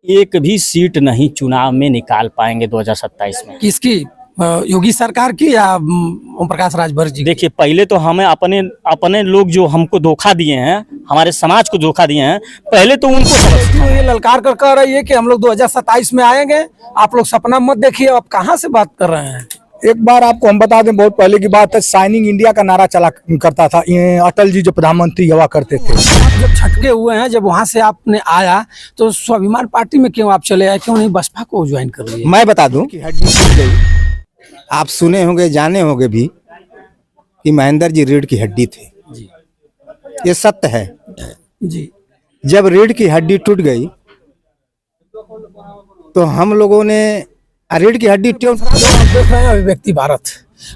एक भी सीट नहीं चुनाव में निकाल पाएंगे 2027 में। किसकी? योगी सरकार की या ओम प्रकाश राजभर जी? देखिए, पहले तो हमें अपने लोग जो हमको धोखा दिए हैं, हमारे समाज को धोखा दिए हैं, पहले तो उनको समझ। ये ललकार कर कह रही है कि हम लोग 2027 में आएंगे, आप लोग सपना मत देखिए। आप कहाँ से बात कर रहे हैं? एक बार आपको हम बता दें, बहुत पहले की बात है, शाइनिंग इंडिया का नारा चला करता था ये अटल जी जो प्रधानमंत्री हुआ करते थे। आप जब छटके हुए हैं, जब वहाँ से आपने आया तो स्वाभिमान पार्टी में क्यों आप चले आए, क्यों नहीं बसपा को ज्वाइन कर लिए? मैं बता दूं कि हड्डी टूट गई। आप सुने होंगे, जाने होंगे भी कि महेंद्र जी रीढ़ की हड्डी थे जी। ये सत्य है जी। जब रीढ़ की हड्डी टूट गई तो हम लोगों ने रीढ़ की हड्डी आप देख रहे हैं अभिव्यक्ति भारत।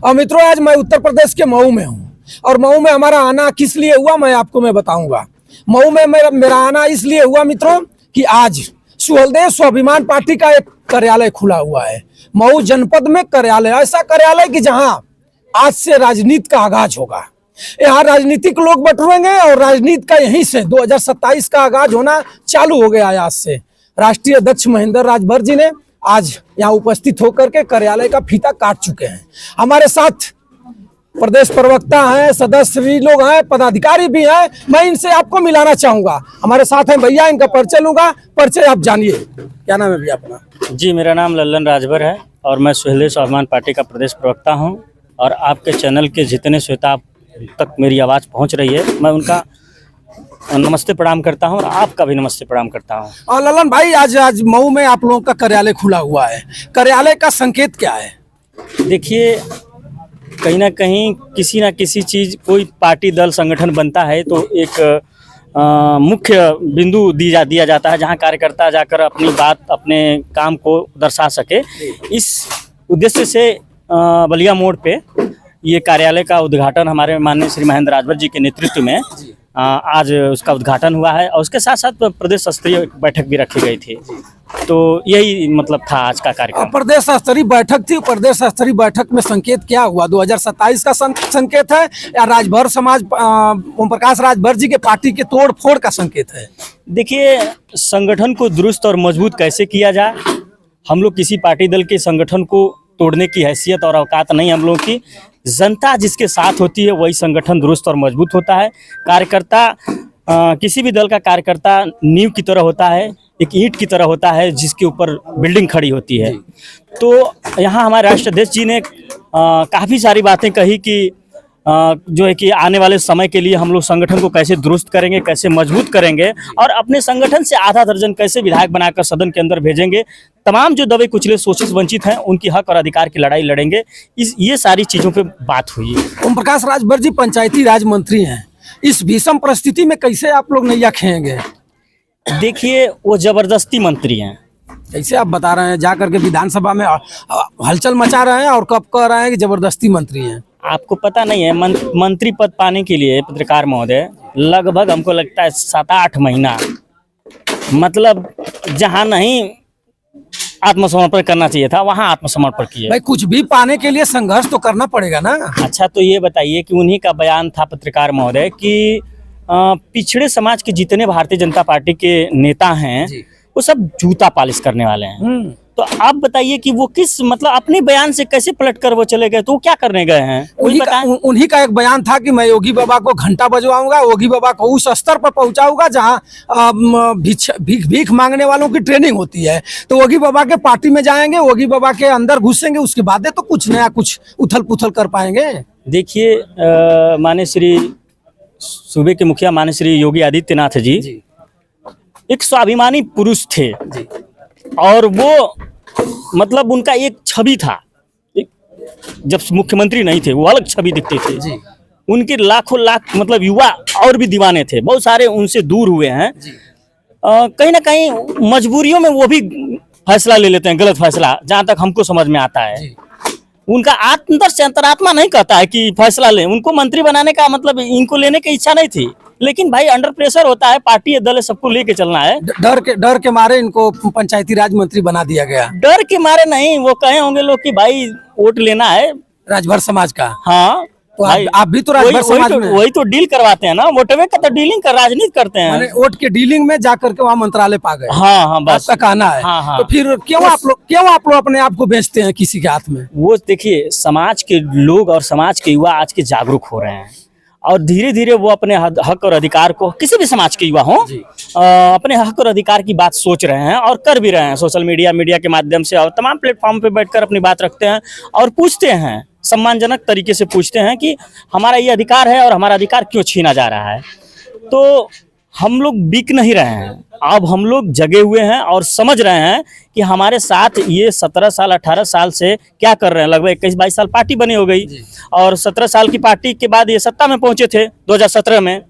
और मित्रों, आज मैं उत्तर प्रदेश के मऊ में हूँ और मऊ में हमारा आना किस लिए हुआ मैं बताऊंगा। मऊ में मेरा आना इसलिए हुआ मित्रों कि आज सुहलदेव स्वाभिमान पार्टी का एक कार्यालय खुला हुआ है मऊ जनपद में। कार्यालय, ऐसा कार्यालय कि जहां आज से राजनीति का आगाज होगा। यहाँ राजनीतिक लोग बटुरेंगे और राजनीति का यहीं से 2027 का आगाज होना चालू हो गया है। आज से राष्ट्रीय अध्यक्ष महेंद्र राजभर जी ने आज यहाँ उपस्थित होकर के कार्यालय का फीता काट चुके हैं। हमारे साथ प्रदेश प्रवक्ता हैं, सदस्य भी लोग हैं, पदाधिकारी भी हैं। मैं इनसे आपको मिलाना चाहूंगा। हमारे साथ हैं भैया, इनका परिचय लूंगा। परिचय आप जानिए, क्या नाम है भैया अपना? जी, मेरा नाम लल्लन राजभर है और मैं सुहलदेव स्वाभिमान पार्टी का प्रदेश प्रवक्ता हूं। और आपके चैनल के जितने श्रोता तक मेरी आवाज़ पहुंच रही है, मैं उनका नमस्ते प्रणाम करता हूं और आपका भी नमस्ते प्रणाम करता हूं। और लल्लन भाई, आज मऊ में आप लोगों का कार्यालय खुला हुआ है। कार्यालय का संकेत क्या है? देखिए, कहीं ना कहीं किसी ना किसी चीज़, कोई पार्टी दल संगठन बनता है तो एक मुख्य बिंदु दिया जाता है जहां कार्यकर्ता जाकर अपनी बात, अपने काम को दर्शा सके। इस उद्देश्य से बलिया मोड़ पे ये कार्यालय का उद्घाटन हमारे माननीय श्री महेंद्र राजभर जी के नेतृत्व में आज उसका उद्घाटन हुआ है और उसके साथ साथ प्रदेश स्तरीय बैठक भी रखी गई थी। तो यही मतलब था आज का कार्यक्रम। प्रदेश स्तरीय बैठक थी। प्रदेश स्तरीय बैठक में संकेत क्या हुआ? 2027 का संकेत है या राजभर समाज ओम प्रकाश राजभर जी के पार्टी के तोड़ फोड़ का संकेत है? देखिए, संगठन को दुरुस्त और मजबूत कैसे किया जाए, हम लोग किसी पार्टी दल के संगठन को तोड़ने की हैसियत और औकात नहीं हम लोगों की। जनता जिसके साथ होती है वही संगठन दुरुस्त और मजबूत होता है। कार्यकर्ता, किसी भी दल का कार्यकर्ता नींव की तरह होता है, एक ईंट की तरह होता है जिसके ऊपर बिल्डिंग खड़ी होती है। तो यहाँ हमारे राष्ट्रीय अध्यक्ष जी ने काफ़ी सारी बातें कही कि जो है कि आने वाले समय के लिए हम लोग संगठन को कैसे दुरुस्त करेंगे, कैसे मजबूत करेंगे और अपने संगठन से आधा दर्जन कैसे विधायक बनाकर सदन के अंदर भेजेंगे। तमाम जो दबे कुचले शोषित वंचित हैं उनकी हक और अधिकार की लड़ाई लड़ेंगे। ये सारी चीज़ों पे बात हुई। ओम प्रकाश राजभर जी पंचायती राज मंत्री हैं। इस भीषण परिस्थिति में कैसे आप लोग नैया खेलेंगे? देखिए, वो जबरदस्ती मंत्री हैं। कैसे आप बता रहे हैं? जाकर के विधानसभा में हलचल मचा रहे हैं और कब कह रहे हैं कि जबरदस्ती मंत्री हैं? आपको पता नहीं है, मंत्री पद पाने के लिए पत्रकार महोदय लगभग हमको लगता है 7-8 महीना, मतलब जहां नहीं आत्मसमर्पण करना चाहिए था वहां आत्मसमर्पण किए। भाई, कुछ भी पाने के लिए संघर्ष तो करना पड़ेगा ना। अच्छा, तो ये बताइए कि उन्हीं का बयान था पत्रकार महोदय कि पिछड़े समाज के जितने भारतीय जनता पार्टी के नेता हैं वो सब जूता पालिश करने वाले हैं। तो आप बताइए कि वो किस, मतलब अपने बयान से कैसे पलट कर वो चले गए? तो वो क्या करने गए हैं? उन्हीं का एक बयान था कि मैं योगी बाबा को घंटा बजवाऊंगा, योगी बाबा को उस स्तर पर पहुंचाऊंगा जहां भीख मांगने वालों की ट्रेनिंग होती है। तो योगी बाबा के पार्टी में जाएंगे, योगी बाबा के अंदर घुसेंगे, उसके बाद तो कुछ नया, कुछ उथल पुथल कर पाएंगे। देखिए, माननीय श्री सूबे के मुखिया माननीय श्री योगी आदित्यनाथ जी एक स्वाभिमानी पुरुष थे और वो मतलब उनका एक छवि था। जब मुख्यमंत्री नहीं थे वो अलग छवि दिखते थे। उनके लाखों लाख मतलब युवा और भी दीवाने थे, बहुत सारे उनसे दूर हुए हैं। कहीं ना कहीं मजबूरियों में वो भी फैसला ले लेते हैं, गलत फैसला, जहाँ तक हमको समझ में आता है। उनका अंदर से अंतरात्मा नहीं कहता है कि फैसला लें। उनको मंत्री बनाने का मतलब इनको लेने की इच्छा नहीं थी, लेकिन भाई अंडर प्रेशर होता है, पार्टी दल सबको लेके चलना है। डर के मारे इनको पंचायती राज मंत्री बना दिया गया। डर के मारे नहीं, वो कहे होंगे लोग कि भाई वोट लेना है राजभर समाज का। हाँ, तो भाई, आप भी तो राजभर समाज में हैं। वही तो डील करवाते हैं ना, वोटवे का तो डीलिंग कर राजनीति करते हैं। माने वोट के डीलिंग में जाकर के वहाँ मंत्रालय पा गए। हाँ हाँ बस आपका कहना है। हाँ, हाँ। तो फिर क्यों आप लोग अपने आप को बेचते हैं किसी के हाथ में? वो देखिए, समाज के लोग और समाज के युवा आज के जागरूक हो रहे हैं और धीरे धीरे वो अपने हक और अधिकार को, किसी भी समाज के युवा हो, अपने हक और अधिकार की बात सोच रहे हैं और कर भी रहे हैं। सोशल मीडिया के माध्यम से और तमाम प्लेटफॉर्म पे बैठकर अपनी बात रखते हैं और पूछते हैं, सम्मानजनक तरीके से पूछते हैं कि हमारा ये अधिकार है और हमारा अधिकार क्यों छीना जा रहा है। तो हम लोग बिक नहीं रहे हैं, अब हम लोग जगे हुए हैं और समझ रहे हैं कि हमारे साथ ये 17 साल 18 साल से क्या कर रहे हैं। लगभग 21-22 साल पार्टी बनी हो गई और 17 साल की पार्टी के बाद ये सत्ता में पहुंचे थे 2017 में।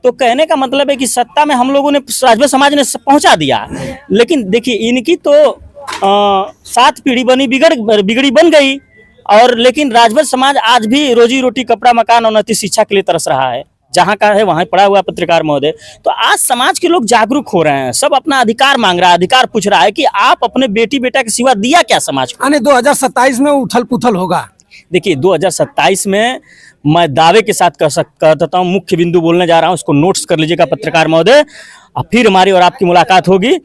तो कहने का मतलब है कि सत्ता में हम लोगों ने, राजभर समाज ने पहुंचा दिया, लेकिन देखिए इनकी तो 7 पीढ़ी बनी बिगड़ी बन गई। और लेकिन राजभर समाज आज भी रोजी रोटी, कपड़ा, मकान और उन्नति शिक्षा के लिए तरस रहा है। जहाँ का है वहाँ पड़ा हुआ पत्रकार महोदय। तो आज समाज के लोग जागरूक हो रहे हैं, सब अपना अधिकार मांग रहा है, अधिकार पूछ रहा है कि आप अपने बेटी बेटा के सिवा दिया क्या समाज को। 2027 में उथल पुथल होगा। देखिए 2027 में मैं दावे के साथ कहता हूँ, मुख्य बिंदु बोलने जा रहा हूँ, उसको नोट्स कर लीजिएगा पत्रकार महोदय। फिर हमारी और आपकी मुलाकात होगी।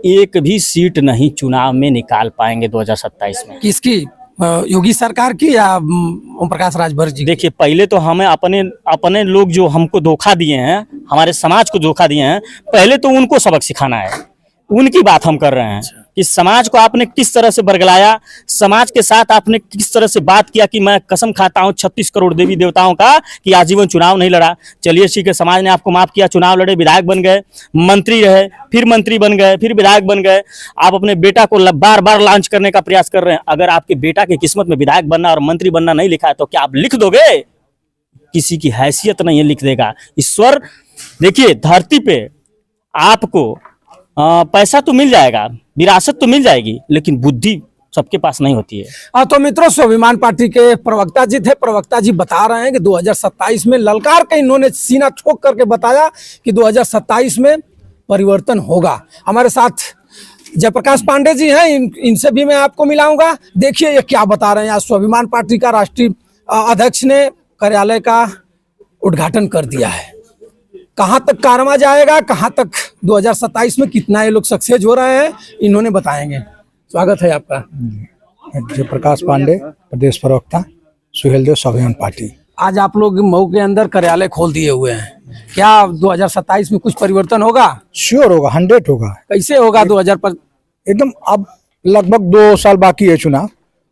एक भी सीट नहीं चुनाव में निकाल पाएंगे 2027 में। किसकी? योगी सरकार की या ओम प्रकाश राजभर जी? देखिए पहले तो हमें अपने लोग जो हमको धोखा दिए हैं, हमारे समाज को धोखा दिए हैं, पहले तो उनको सबक सिखाना है। उनकी बात हम कर रहे हैं कि समाज को आपने किस तरह से बरगलाया, समाज के साथ आपने किस तरह से बात किया कि मैं कसम खाता हूं 36 करोड़ देवी देवताओं का कि आजीवन चुनाव नहीं लड़ा। चलिए ठीक है, समाज ने आपको माफ किया, चुनाव लड़े, विधायक बन गए, मंत्री रहे, फिर मंत्री बन गए, फिर विधायक बन गए। आप अपने बेटा को बार बार लॉन्च करने का प्रयास कर रहे हैं। अगर आपके बेटा की किस्मत में विधायक बनना और मंत्री बनना नहीं लिखा है तो क्या आप लिख दोगे? किसी की हैसियत नहीं है लिख देगा ईश्वर। देखिए धरती पे आपको पैसा तो मिल जाएगा, विरासत तो मिल जाएगी, लेकिन बुद्धि सबके पास नहीं होती है। तो मित्रों, स्वाभिमान पार्टी के प्रवक्ता जी थे। प्रवक्ता जी बता रहे हैं कि 2027 में ललकार के इन्होंने सीना ठोक करके बताया कि 2027 में परिवर्तन होगा। हमारे साथ जयप्रकाश पांडे जी हैं, इनसे भी मैं आपको मिलाऊंगा। देखिए ये क्या बता रहे हैं। आज स्वाभिमान पार्टी का राष्ट्रीय अध्यक्ष ने कार्यालय का उद्घाटन कर दिया है। कहाँ तक कारवा जाएगा, कहाँ तक 2027 में कितना ये लोग सक्सेस हो रहे हैं, इन्होंने बताएंगे। स्वागत है आपका। जयप्रकाश पांडे, प्रदेश प्रवक्ता, सुहेलदेव, स्वाभिमान पार्टी। आज आप लोग मऊ के अंदर कार्यालय खोल दिए हुए हैं, क्या 2027 में कुछ परिवर्तन होगा? श्योर होगा, 100 होगा। कैसे होगा? 2000 पर एकदम। अब लगभग 2 साल बाकी है चुनाव।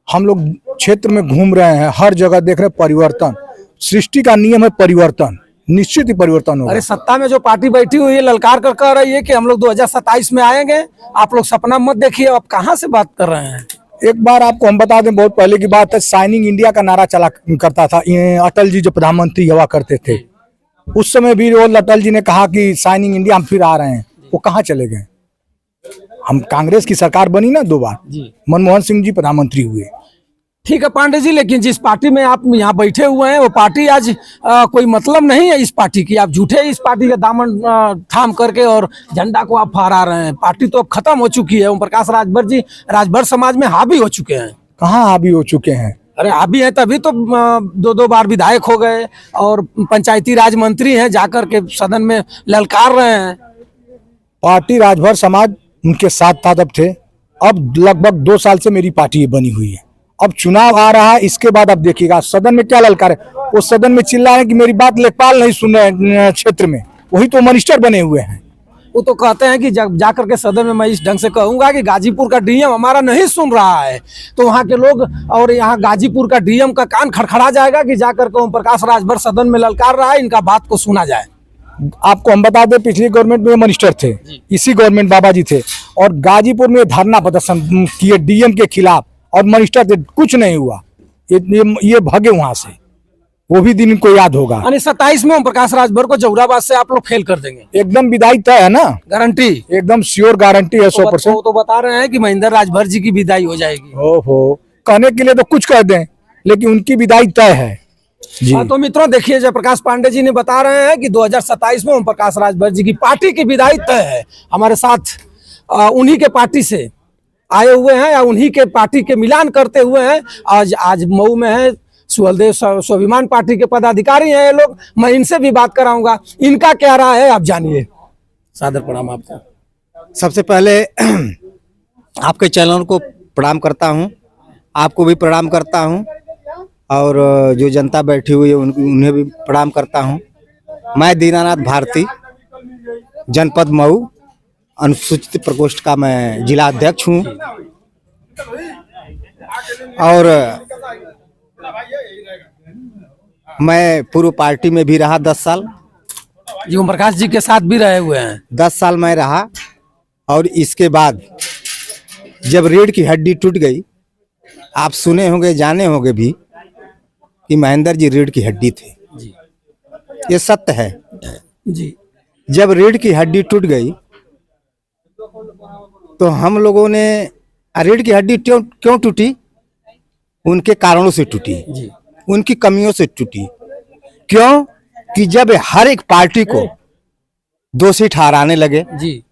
हम लोग क्षेत्र में घूम रहे हैं, हर जगह देख रहे हैं परिवर्तन। सृष्टि का नियम है परिवर्तन, निश्चित ही परिवर्तन होगा। अरे सत्ता में जो पार्टी बैठी हुई है ललकार कर कह रही है कि हम लोग 2027 में आएंगे। आप लोग सपना मत देखिए। आप कहाँ से बात कर रहे हैं? एक बार आपको हम बता दें, बहुत पहले की बात है, साइनिंग इंडिया का नारा चला करता था। ये अटल जी जो प्रधानमंत्री हुआ करते थे, उस समय भी वो अटल जी ने कहा कि साइनिंग इंडिया हम फिर आ रहे हैं। वो कहाँ चले गए? हम कांग्रेस की सरकार बनी ना 2 बार, मनमोहन सिंह जी प्रधानमंत्री हुए। ठीक है पांडे जी, लेकिन जिस पार्टी में आप यहाँ बैठे हुए हैं वो पार्टी आज कोई मतलब नहीं है इस पार्टी की। आप झूठे इस पार्टी का दामन थाम करके और झंडा को आप फहरा रहे हैं। पार्टी तो अब खत्म हो चुकी है। ओम प्रकाश राजभर जी राजभर समाज में हावी हो चुके हैं। कहाँ हावी हो चुके हैं? अरे हावी है तभी तो 2 बार विधायक हो गए और पंचायती राज मंत्री हैं, जाकर के सदन में ललकार रहे हैं। पार्टी राजभर समाज उनके साथ था तब थे। अब लगभग 2 साल से मेरी पार्टी बनी हुई है। अब चुनाव आ रहा है, इसके बाद अब देखिएगा सदन में क्या ललकार है। वो सदन में चिल्ला है कि मेरी बात लेखपाल नहीं सुन रहे क्षेत्र में, वही तो मिनिस्टर बने हुए हैं। वो तो कहते हैं कि जाकर के सदन में मैं इस ढंग से कहूंगा कि गाजीपुर का डीएम हमारा नहीं सुन रहा है, तो वहाँ के लोग और यहाँ गाजीपुर का डीएम का कान खड़खड़ा जाएगा कि जाकर के ओम प्रकाश राजभर सदन में ललकार रहा है, इनका बात को सुना जाए। आपको हम बता दें, पिछली गवर्नमेंट में मिनिस्टर थे, इसी गवर्नमेंट बाबा जी थे, और गाजीपुर में धरना प्रदर्शन किए डीएम के खिलाफ, और मिनिस्टर थे, कुछ नहीं हुआ। ये भागे वहां से। वो भी दिन इनको याद होगा। 27 में ओम प्रकाश राजभर को जौराबाद से आप लोग फेल कर देंगे? एकदम विदाई तय है ना, गारंटी? एकदम श्योर गारंटी है 100%। तो बता रहे हैं कि महेंद्र राजभर जी की विदाई हो जाएगी। ओहो, कहने के लिए तो कुछ कह दें, लेकिन उनकी विदाई तय है जी। तो मित्रों देखिए, जयप्रकाश पांडे जी ने बता रहे हैं कि 2027 में ओम प्रकाश राजभर जी की पार्टी की विदाई तय है। हमारे साथ उन्हीं के पार्टी से आए हुए हैं या उन्हीं के पार्टी के मिलान करते हुए हैं। आज मऊ में है सुहलदेव स्वाभिमान पार्टी के पदाधिकारी हैं ये लोग, मैं इनसे भी बात कराऊंगा। इनका क्या राय है आप जानिए। सादर प्रणाम आपका। सबसे पहले आपके चैनल को प्रणाम करता हूं, आपको भी प्रणाम करता हूं, और जो जनता बैठी हुई है उन्हें भी प्रणाम करता हूं। मैं दीनानाथ भारती, जनपद मऊ, अनुसूचित प्रकोष्ठ का मैं जिला अध्यक्ष हूं, और मैं पूर्व पार्टी में भी रहा 10 साल। जी ओम प्रकाश जी के साथ भी रहे हुए हैं। 10 साल मैं रहा, और इसके बाद जब रीढ़ की हड्डी टूट गई, आप सुने होंगे जाने होंगे भी कि महेंद्र जी रीढ़ की हड्डी थे। ये सत्य है जी। जब रीढ़ की हड्डी टूट गई तो हम लोगों ने, रीढ़ की हड्डी क्यों टूटी? उनके कारणों से टूटी, उनकी कमियों से टूटी। क्यों? कि जब हर एक पार्टी को दोषी ठहराने लगे, जी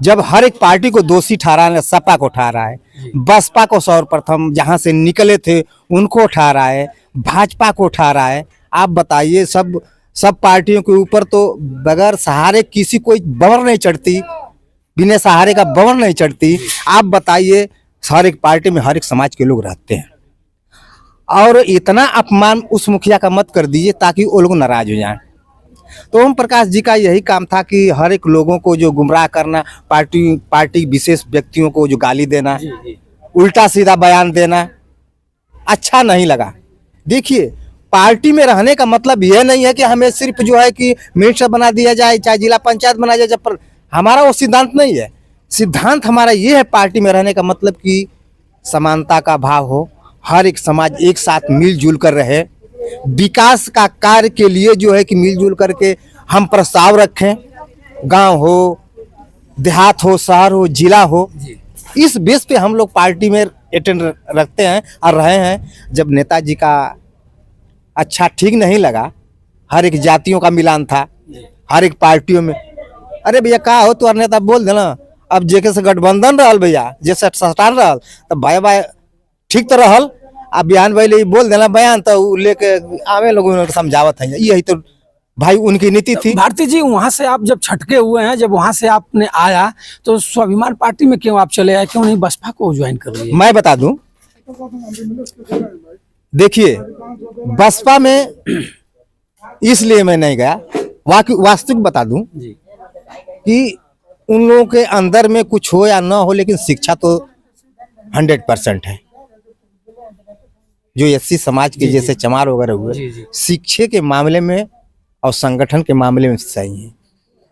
जब हर एक पार्टी को दोषी ठहराने, सपा को ठहराए, बसपा को सर्वप्रथम जहां से निकले थे उनको ठहराए, भाजपा को ठहराए, आप बताइए सब पार्टियों के ऊपर तो बगैर सहारे किसी कोई बवर नहीं चढ़ती, बिना सहारे का बवर नहीं चढ़ती। आप बताइए, हर एक पार्टी में हर एक समाज के लोग रहते हैं, और इतना अपमान उस मुखिया का मत कर दीजिए ताकि वो लोग नाराज हो जाएं। तो ओम प्रकाश जी का यही काम था कि हर एक लोगों को जो गुमराह करना, पार्टी विशेष व्यक्तियों को जो गाली देना, उल्टा सीधा बयान देना, अच्छा नहीं लगा। देखिए, पार्टी में रहने का मतलब यह नहीं है कि हमें सिर्फ जो है कि मिनिस्टर बना दिया जाए, चाहे जिला पंचायत बना दिया जाए, हमारा वो सिद्धांत नहीं है। सिद्धांत हमारा ये है पार्टी में रहने का मतलब कि समानता का भाव हो, हर एक समाज एक साथ मिलजुल कर रहे, विकास का कार्य के लिए जो है कि मिलजुल करके हम प्रस्ताव रखें, गांव हो, देहात हो, शहर हो, जिला हो, इस बेस पे हम लोग पार्टी में अटेंड रखते हैं और रहे हैं। जब नेताजी का अच्छा ठीक नहीं लगा, हर एक जातियों का मिलान था हर एक पार्टियों में, अरे भैया का हो तो नेता बोल देना, अब जेके से गठबंधन रहल भैया, जैसे सटार रहल तो भाई ठीक तो रहल, अब बयान भाई बोल देना बयान तो लेके आवे लोगों को समझावत है, यही तो भाई उनकी नीति थी। भारती जी, वहां से आप जब छटके हुए हैं, जब वहां से आपने आया तो स्वाभिमान पार्टी में क्यों आप चले आए, क्यों नहीं बसपा को ज्वाइन कर लिए? मैं बता दूं, देखिए बसपा में इसलिए मैं नहीं गया, वास्तविक बता दूं कि उन लोगों के अंदर में कुछ हो या ना हो, लेकिन शिक्षा तो 100% है। जो एससी समाज के जैसे चमार वगैरह हुए, शिक्षा के मामले में और संगठन के मामले में सही है।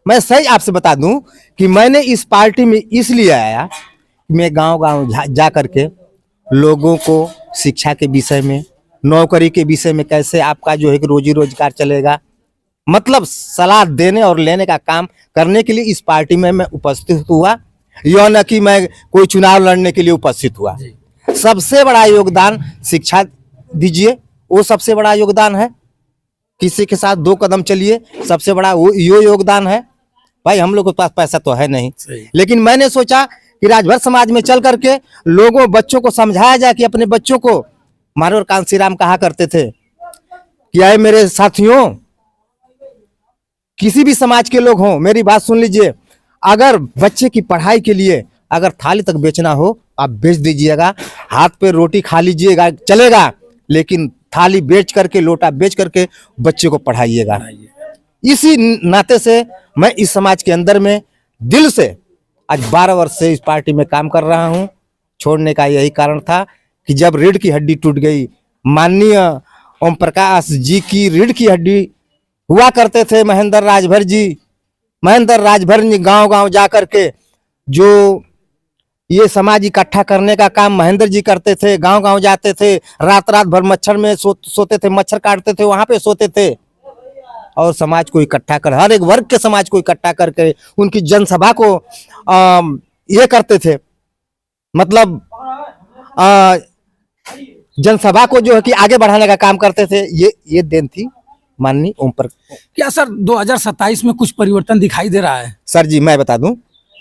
मैं सही आपसे बता दूं कि मैंने इस पार्टी में इसलिए आया, मैं गांव-गांव जा करके लोगों को शिक्षा के विषय में, नौकरी के विषय में, कैसे आपका जो है कि रोजी रोजगार चलेगा, मतलब सलाह देने और लेने का काम करने के लिए इस पार्टी में मैं उपस्थित हुआ, यह न कि मैं कोई चुनाव लड़ने के लिए उपस्थित हुआ। सबसे बड़ा योगदान शिक्षा दीजिए, वो सबसे बड़ा योगदान है। किसी के साथ 2 कदम चलिए, सबसे बड़ा वो योगदान है। भाई हम लोग के पास पैसा तो है नहीं, लेकिन मैंने सोचा कि राजभर समाज में चल करके लोगों बच्चों को समझाया जाए कि अपने बच्चों को, मानवर कांसी राम कहा करते थे कि आए मेरे साथियों, किसी भी समाज के लोग हों, मेरी बात सुन लीजिए, अगर बच्चे की पढ़ाई के लिए अगर थाली तक बेचना हो आप बेच दीजिएगा, हाथ पे रोटी खा लीजिएगा चलेगा, लेकिन थाली बेच करके, लोटा बेच करके बच्चे को पढ़ाइएगा। इसी नाते से मैं इस समाज के अंदर में दिल से आज 12 वर्ष से इस पार्टी में काम कर रहा हूं। छोड़ने का यही कारण था कि जब रीढ़ की हड्डी टूट गई, माननीय ओम प्रकाश जी की रीढ़ की हड्डी हुआ करते थे महेंद्र राजभर जी। महेंद्र राजभर जी गांव-गांव जा करके जो ये समाज इकट्ठा करने का काम महेंद्र जी करते थे, गांव-गांव जाते थे, रात भर मच्छर में सोते थे, मच्छर काटते थे, वहां पे सोते थे, और समाज को इकट्ठा कर, हर एक वर्ग के समाज को इकट्ठा करके उनकी जनसभा को ये करते थे, मतलब जनसभा को जो है कि आगे बढ़ाने का काम करते थे। ये देन थी माननीय ओम प्रकाश। क्या सर 2027 में कुछ परिवर्तन दिखाई दे रहा है? सर जी मैं बता दूं,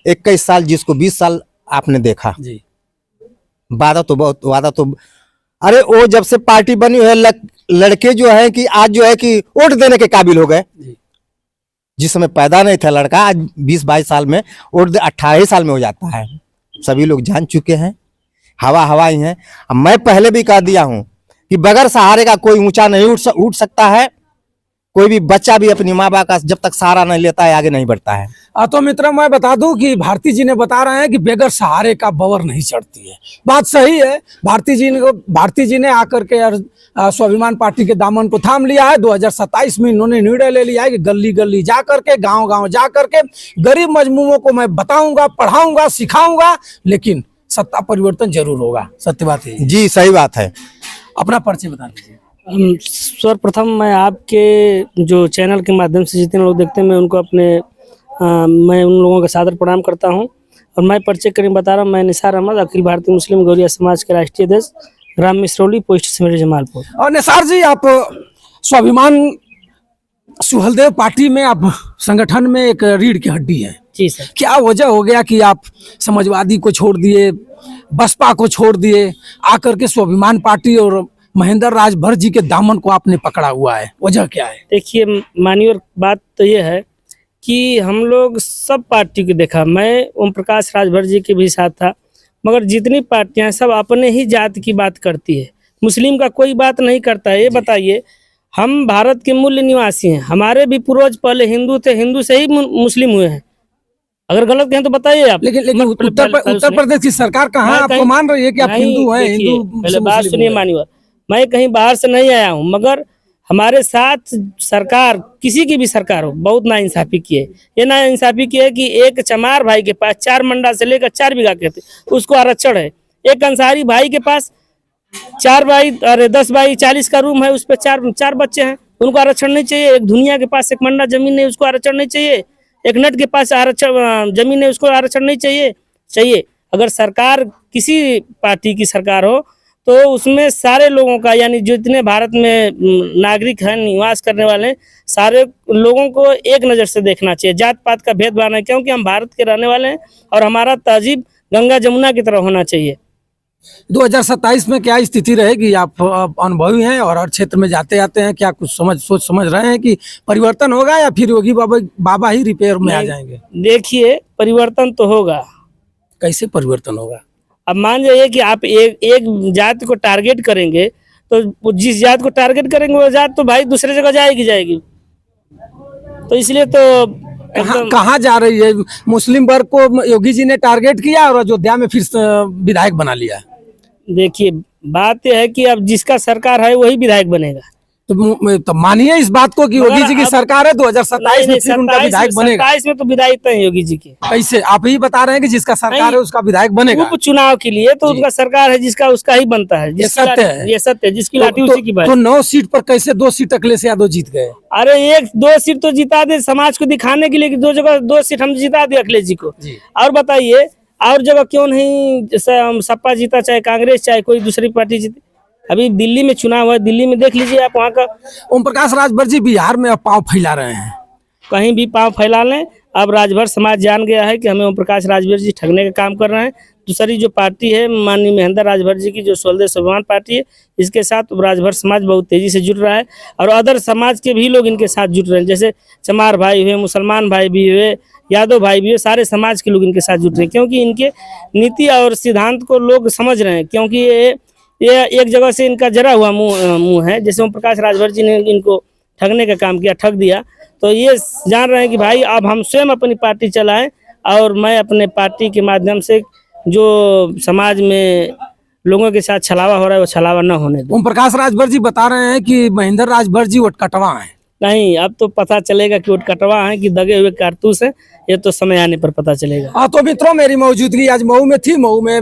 21 साल जिसको 20 साल आपने देखा, जी वादा तो अरे वो जब से पार्टी बनी है लड़के जो है कि आज जो है कि वोट देने के काबिल हो गए। जिस समय पैदा नहीं था लड़का, आज 20-22 साल में वोट 18 साल में हो जाता है। सभी लोग जान चुके हैं, हवा ही है। अब मैं पहले भी कह दिया हूं कि बगैर सहारे का कोई ऊंचा नहीं उठ सकता है। कोई भी बच्चा भी अपनी माँ बाप का जब तक सहारा नहीं लेता है आगे नहीं बढ़ता है। तो मित्र मैं बता दूं कि भारती जी ने बता रहे हैं कि बेगर सहारे का बवर नहीं चढ़ती है। बात सही है। भारती जी ने आकर के स्वाभिमान पार्टी के दामन को थाम लिया है। 2027 में इन्होंने निर्णय ले लिया है कि गली गली जा करके, गांव गांव जा करके गरीब मजलूमों को मैं बताऊंगा, पढ़ाऊंगा, सिखाऊंगा, लेकिन सत्ता परिवर्तन जरूर होगा। सत्य बात है जी, सही बात है। अपना परिचय बता दीजिए। सर्वप्रथम मैं आपके जो चैनल के माध्यम से जितने लोग देखते हैं मैं उन लोगों का सादर प्रणाम करता हूं। और मैं परिचय करीब बता रहा हूं। मैं निसार अहमद, अखिल भारतीय मुस्लिम गौरिया समाज के राष्ट्रीय अध्यक्ष, ग्राम मिसरौली, पोस्ट सिमरी, जमालपुर। और निसार जी, आप स्वाभिमान सुहलदेव पार्टी में, आप संगठन में एक रीढ़ की हड्डी है। जी सर। क्या वजह हो गया कि आप समाजवादी को छोड़ दिए, बसपा को छोड़ दिए, आकर के स्वाभिमान पार्टी और महेंद्र राजभर जी के दामन को आपने पकड़ा हुआ है? वजह क्या है? देखिए माननीय, बात तो ये है कि हम लोग सब पार्टी को देखा। मैं ओम प्रकाश राजभर जी के भी साथ था, मगर जितनी पार्टियां सब अपने ही जात की बात करती है, मुस्लिम का कोई बात नहीं करता है। ये बताइए, हम भारत के मूल निवासी हैं, हमारे भी पूर्वज पहले हिंदू थे, हिंदू से ही मुस्लिम हुए हैं। अगर गलत कहें तो बताइए आप। लेकिन उत्तर प्रदेश की सरकार कहाँ आपको मान रही है कि आप हिंदू हैं? हिंदू पहले बात सुनिए माननीय, मैं कहीं बाहर से नहीं आया हूँ, मगर हमारे साथ सरकार, किसी की भी सरकार हो, बहुत नाइंसाफी की है। ये नाइंसाफी की है कि एक चमार भाई के पास 4 मंडा से लेकर 4 बीघा के थे, उसको आरक्षण है। एक अंसारी भाई के पास 10 बाई 40 का रूम है, उस पर 4 बच्चे हैं, उनको आरक्षण नहीं चाहिए। एक दुनिया के पास 1 मंडा जमीन है, उसको आरक्षण नहीं चाहिए। एक नट के पास आरक्षण जमीन है, उसको आरक्षण नहीं चाहिए। अगर सरकार किसी पार्टी की सरकार हो तो उसमें सारे लोगों का, यानी जितने भारत में नागरिक हैं, निवास करने वाले, सारे लोगों को एक नज़र से देखना चाहिए। जात पात का भेदभाव नहीं, क्योंकि हम भारत के रहने वाले हैं और हमारा तहजीब गंगा जमुना की तरह होना चाहिए। 2027 में क्या स्थिति रहेगी? आप अनुभवी हैं और हर क्षेत्र में जाते आते हैं, क्या कुछ सोच समझ रहे हैं कि परिवर्तन होगा या फिर योगी बाबा ही रिपेयर में आ जाएंगे? देखिए, परिवर्तन तो होगा। कैसे परिवर्तन होगा? अब मान जाइए कि आप एक जात को टारगेट करेंगे, तो जिस जात को टारगेट करेंगे वो जात तो भाई दूसरे जगह जाएगी। तो इसलिए तो कहाँ जा रही है? मुस्लिम वर्ग को योगी जी ने टारगेट किया और अयोध्या में फिर विधायक बना लिया। देखिए, बात यह है कि अब जिसका सरकार है वही विधायक बनेगा। तो मानिए इस बात को कि योगी जी की सरकार है, 2027 में फिर उनका विधायक बनेगा। 27 में तो विधायक तो है योगी जी के। कैसे? आप ही बता रहे हैं कि जिसका सरकार है उसका विधायक बनेगा। उपचुनाव के लिए तो उनका सरकार है, जिसका उसका ही बनता है। ये सत्य है। ये सत्य है, जिसकी लाठी उसी की बात। तो 9 सीट पर कैसे 2 सीट अखिलेश यादव जीत गए? अरे 1-2 सीट तो जिता दे, समाज को दिखाने के लिए कि 2 जगह 2 सीट हम जिता दे अखिलेश जी को। और बताइए, और जगह क्यों नहीं सपा जीता, चाहे कांग्रेस, चाहे कोई दूसरी पार्टी जीती? अभी दिल्ली में चुनाव है, दिल्ली में देख लीजिए आप, वहाँ का ओम प्रकाश राजभर जी बिहार में पांव फैला रहे हैं। कहीं भी पांव फैला लें। अब राजभर समाज जान गया है कि हमें ओम प्रकाश राजभर जी ठगने का काम कर रहे हैं। दूसरी जो पार्टी है माननीय महेंद्र राजभर जी की, जो सुहलदेव स्वाभिमान पार्टी है, इसके साथ राजभर समाज बहुत तेजी से जुड़ रहा है और अदर समाज के भी लोग इनके साथ जुड़ रहे हैं। जैसे चमार भाई हुए, मुसलमान भाई भी हुए, यादव भाई भी हुए, सारे समाज के लोग इनके साथ जुड़ रहे हैं, क्योंकि इनके नीति और सिद्धांत को लोग समझ रहे हैं। क्योंकि ये एक जगह से इनका जरा हुआ मुंह है। जैसे ओम प्रकाश राजभर जी ने इनको ठगने का काम किया, ठग दिया, तो ये जान रहे हैं कि भाई अब हम स्वयं अपनी पार्टी चलाएं और मैं अपने पार्टी के माध्यम से जो समाज में लोगों के साथ छलावा हो रहा है वो छलावा न होने दें। ओम प्रकाश राजभर जी बता रहे हैं कि महेंद्र राजभर जी वोटकटवा हैं। नहीं, अब तो पता चलेगा कि वोटकटवा है कि दगे हुए कारतूस है, ये तो समय आने पर पता चलेगा। तो मित्रों, मेरी मौजूदगी आज मऊ में थी। मऊ में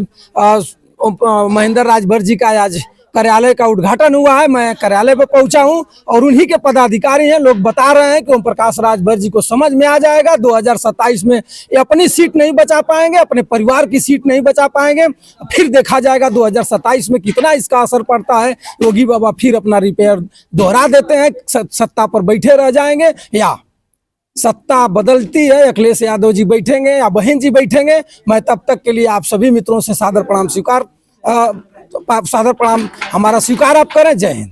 महेंद्र राजभर जी का आज कार्यालय का उद्घाटन हुआ है। मैं कार्यालय पर पहुंचा हूं और उन्हीं के पदाधिकारी हैं, लोग बता रहे हैं कि ओम प्रकाश राजभर जी को समझ में आ जाएगा 2027 में ये अपनी सीट नहीं बचा पाएंगे, अपने परिवार की सीट नहीं बचा पाएंगे। फिर देखा जाएगा 2027 में कितना इसका असर पड़ता है। योगी बाबा फिर अपना रिपेयर दोहरा देते हैं, सत्ता पर बैठे रह जाएंगे या सत्ता बदलती है, अखिलेश यादव जी बैठेंगे या बहन जी बैठेंगे। मैं तब तक के लिए आप सभी मित्रों से सादर प्रणाम स्वीकार तो सादर प्रणाम हमारा स्वीकार आप करें। जय हिंद।